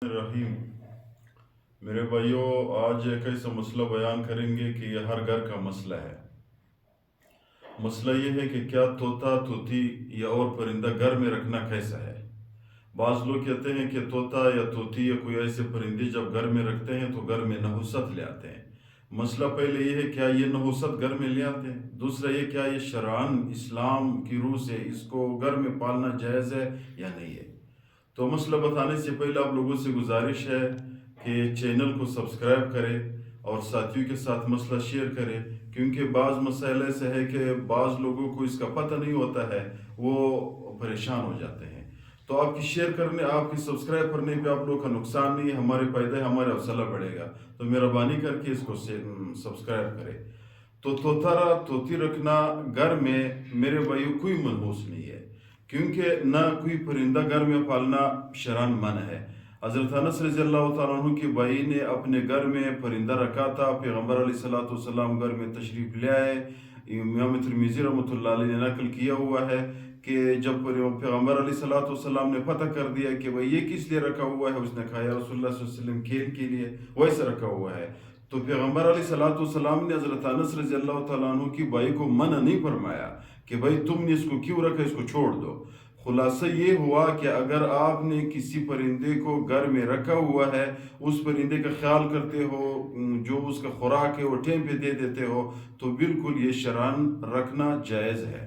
रहीम। मेरे भाइयों, आज एक ऐसा मसला बयान करेंगे कि यह हर घर का मसला है। मसला ये है कि क्या तोता, तोती या और परिंदा घर में रखना कैसा है। बाज़ लोग कहते हैं कि तोता या तोती या कोई ऐसे परिंदे जब घर में रखते हैं तो घर में नहुसत ले आते हैं। मसला पहले ये है, क्या ये नहुसत घर में ले आते हैं। दूसरा ये, क्या ये शरअन इस्लाम की रूह से इसको घर में पालना जायज़ है या नहीं है। तो मसला बताने से पहले आप लोगों से गुजारिश है कि चैनल को सब्सक्राइब करें और साथियों के साथ मसला शेयर करें, क्योंकि बाज़ मसाइल ऐसे है कि बाज़ लोगों को इसका पता नहीं होता है, वो परेशान हो जाते हैं। तो आपकी शेयर करने, आपकी सब्सक्राइब करने पे आप लोग का नुकसान नहीं है, हमारे फ़ायदा है, हमारा हौसला बढ़ेगा। तो मेहरबानी करके इसको सब्सक्राइब करें। तो तोता तोती रखना घर में मेरे भाइयों कोई मनहूस नहीं है, क्योंकि ना कोई परिंदा घर में पालना शरअन मन है। हज़रत अनस रज़ियल्लाहु ताला अन्हु के भाई ने अपने घर में परिंदा रखा था। पैगम्बर अलैहिस्सलातु वस्सलाम घर में तशरीफ़ ले आए। इमाम तिरमिज़ी रहमतुल्लाह अलैह ने नकल किया हुआ है कि जब पैगम्बर अलैहिस्सलातु वस्सलाम ने पता कर दिया कि भाई ये किस लिए रखा हुआ है, उसने कहा या रसूलुल्लाह सल्लल्लाहु अलैहि वसल्लम खेल के लिए वैसे रखा हुआ है। तो पैगम्बर अलैहिस्सलातु वस्सलाम ने हज़रत अनस रज़ियल्लाहु ताला अन्हु की भाई को मना नहीं फरमाया कि भाई तुमने इसको क्यों रखा, इसको छोड़ दो। खुलासा ये हुआ कि अगर आपने किसी परिंदे को घर में रखा हुआ है, उस परिंदे का ख्याल करते हो, जो उसका खुराक है वो टाइम पे दे देते हो, तो बिल्कुल ये शरअन रखना जायज़ है।